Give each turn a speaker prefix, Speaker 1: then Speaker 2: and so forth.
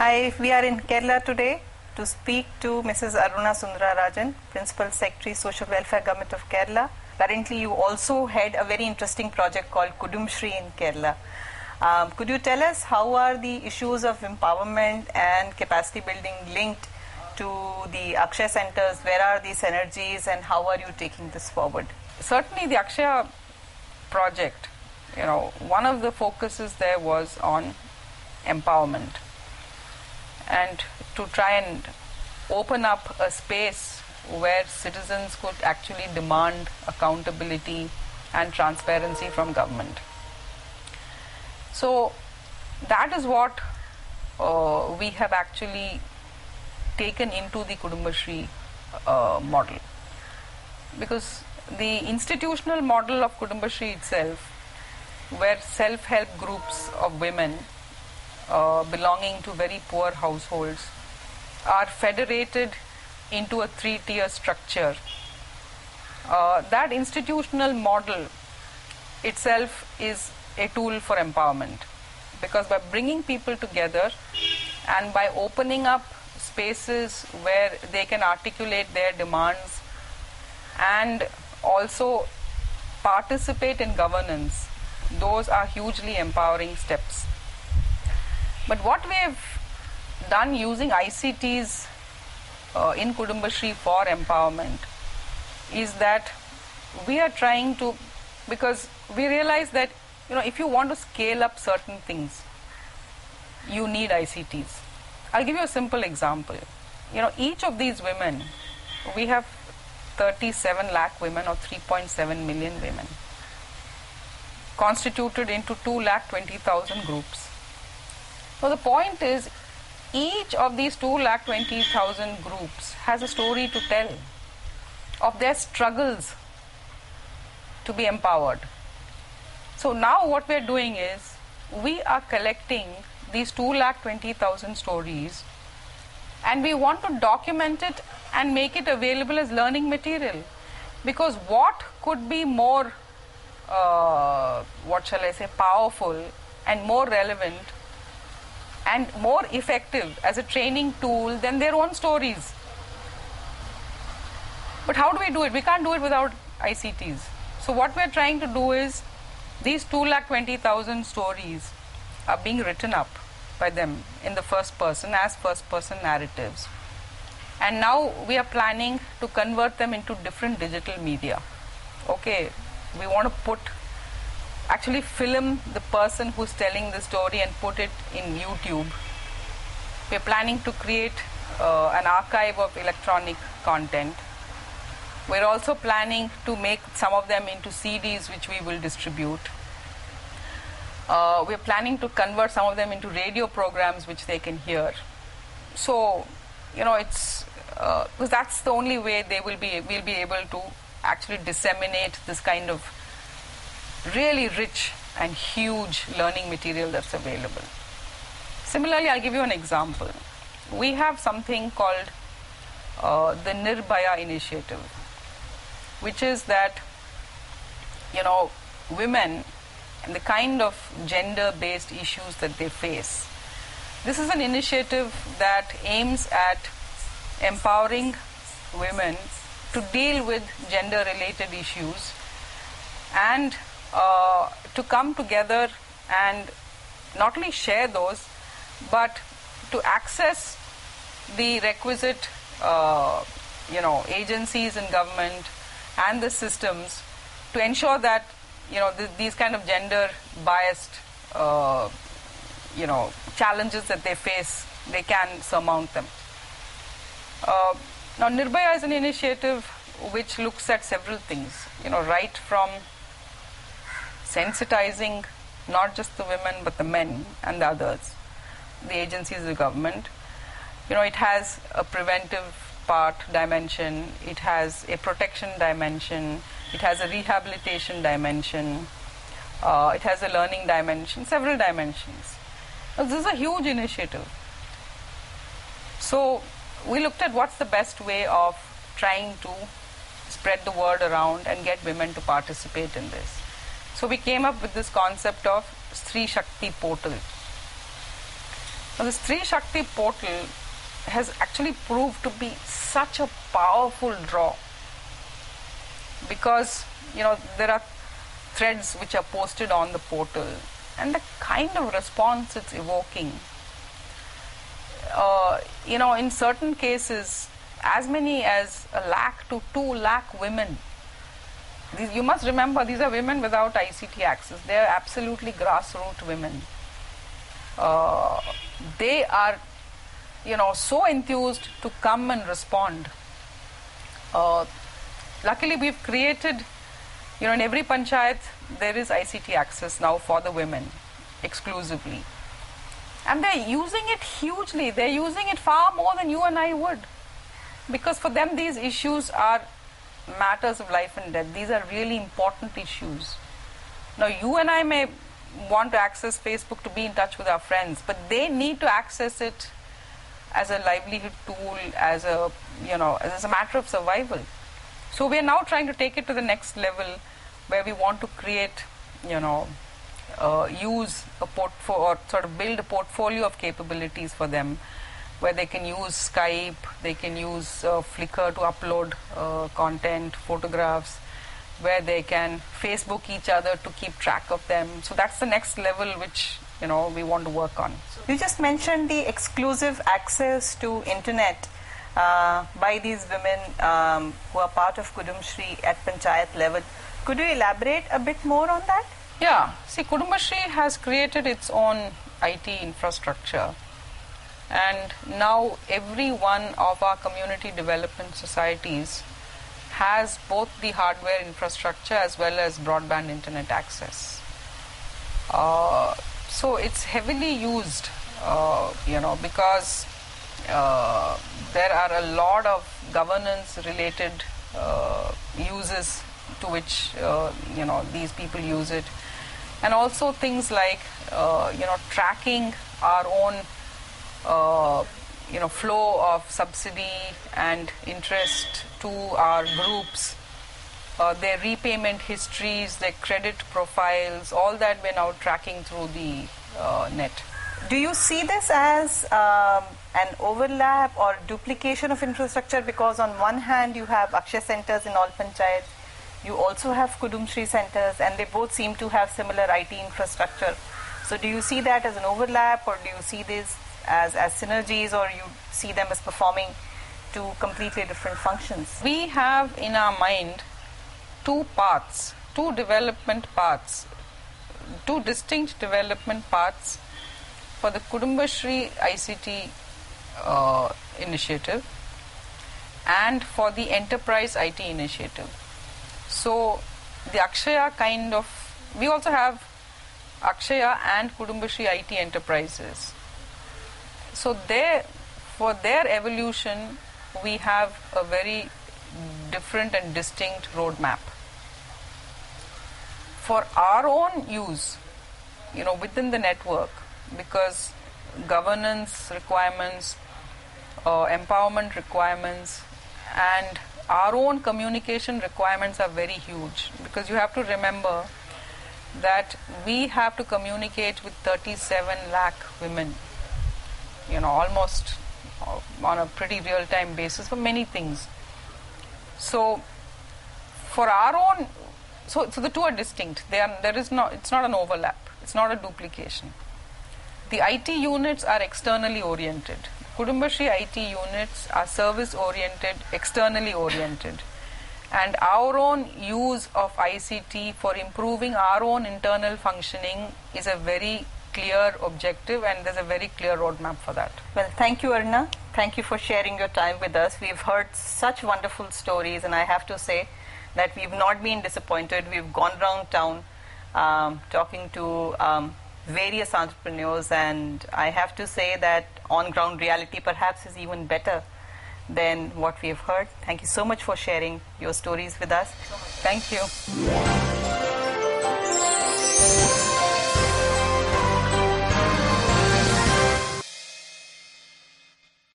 Speaker 1: We are in Kerala today to speak to Mrs. Aruna Sundararajan, Principal Secretary, Social Welfare, Govt of Kerala. Currently, you also head a very interesting project called Kudumbashree in Kerala. Could you tell us how are the issues of empowerment and capacity building linked to the Akshay Centres? Where are the synergies and how are you taking this forward?
Speaker 2: Certainly the Akshay project, one of the focuses there was on empowerment and to try and open up a space where citizens could actually demand accountability and transparency from government. So that is what we have actually taken into the Kudumbashree model, because the institutional model of Kudumbashree itself, where self-help groups of women belonging to very poor households are federated into a 3-tier structure. That institutional model itself is a tool for empowerment, because by bringing people together and by opening up spaces where they can articulate their demands and also participate in governance, those are hugely empowering steps. But what we have done using ICTs in Kudumbashree for empowerment is that we are trying to, because we realize that if you want to scale up certain things, you need ICTs. I'll give you a simple example. Each of these women, we have 37 lakh women or 3.7 million women constituted into 2,20,000 groups. So the point is, each of these 2,20,000 groups has a story to tell of their struggles to be empowered. So now what we are doing is, we are collecting these 2,20,000 stories and we want to document it and make it available as learning material. Because what could be more, powerful and more relevant and more effective as a training tool than their own stories? But how do we do it? We can't do it without ICTs. So what we're trying to do is, these 2,20,000 stories are being written up by them in the first person as first person narratives. And now we are planning to convert them into different digital media. Okay, we want to actually film the person who's telling the story and put it in YouTube. We're planning to create an archive of electronic content. We're also planning to make some of them into CDs which we will distribute. We're planning to convert some of them into radio programs which they can hear. So, it's because that's the only way we'll be able to actually disseminate this kind of really rich and huge learning material that's available. Similarly, I'll give you an example. We have something called the NirbhAya initiative, which is that, women and the kind of gender-based issues that they face. This is an initiative that aims at empowering women to deal with gender-related issues and to come together and not only share those, but to access the requisite, agencies in government and the systems to ensure that, these kind of gender-biased, challenges that they face, they can surmount them. Now, NirbhAya is an initiative which looks at several things, right from sensitizing not just the women but the men and the others, the agencies of the government. It has a preventive dimension, it has a protection dimension, it has a rehabilitation dimension, it has a learning dimension, several dimensions. Now, this is a huge initiative. So we looked at what's the best way of trying to spread the word around and get women to participate in this. So we came up with this concept of Stree Shakti portal. Now, the Stree Shakti portal has actually proved to be such a powerful draw, because there are threads which are posted on the portal, and the kind of response it's evoking. In certain cases, as many as 1 lakh to 2 lakh women. You must remember, these are women without ICT access. They are absolutely grassroots women. They are, so enthused to come and respond. Luckily, we've created, in every panchayat, there is ICT access now for the women exclusively. And they're using it hugely. They're using it far more than you and I would. Because for them, these issues are matters of life and death. These are really important issues. Now, you and I may want to access Facebook to be in touch with our friends, but they need to access it as a livelihood tool, as a matter of survival. So we are now trying to take it to the next level, where we want to create, use a portfolio, or sort of build a portfolio of capabilities for them, where they can use Skype, they can use Flickr to upload content, photographs, where they can Facebook each other to keep track of them. So that's the next level which we want to work on.
Speaker 1: You just mentioned the exclusive access to internet by these women who are part of Kudumbashree at panchayat level. Could you elaborate a bit more on that?
Speaker 2: Yeah. See, Kudumbashree has created its own IT infrastructure. And now every one of our community development societies has both the hardware infrastructure as well as broadband internet access. So it's heavily used, because there are a lot of governance related uses to which these people use it, and also things like tracking our own flow of subsidy and interest to our groups, their repayment histories, their credit profiles, all that we're now tracking through the net.
Speaker 1: Do you see this as an overlap or duplication of infrastructure? Because on one hand you have Akshay Centres in all panchayats, you also have Kudumbashree centers, and they both seem to have similar IT infrastructure. So do you see that as an overlap, or do you see this as synergies, or you see them as performing two completely different functions?
Speaker 2: We have in our mind two paths, two distinct development paths for the Kudumbashree ICT initiative and for the enterprise IT initiative. So the Akshaya we also have Akshaya and Kudumbashree IT enterprises. So for their evolution, we have a very different and distinct roadmap. For our own use, within the network, because governance requirements, empowerment requirements, and our own communication requirements are very huge, because you have to remember that we have to communicate with 37 lakh women, almost on a pretty real-time basis for many things. So for our own, so the two are distinct. It's not an overlap. It's not a duplication. The IT units are externally oriented. Kudumbashree IT units are service-oriented, externally oriented. And our own use of ICT for improving our own internal functioning is a very clear objective, and there's a very clear roadmap for that.
Speaker 1: Well, thank you, Aruna. Thank you for sharing your time with us. We've heard such wonderful stories, and I have to say that we've not been disappointed. We've gone around town talking to various entrepreneurs, and I have to say that on-ground reality perhaps is even better than what we have heard. Thank you so much for sharing your stories with us.
Speaker 2: Thank you.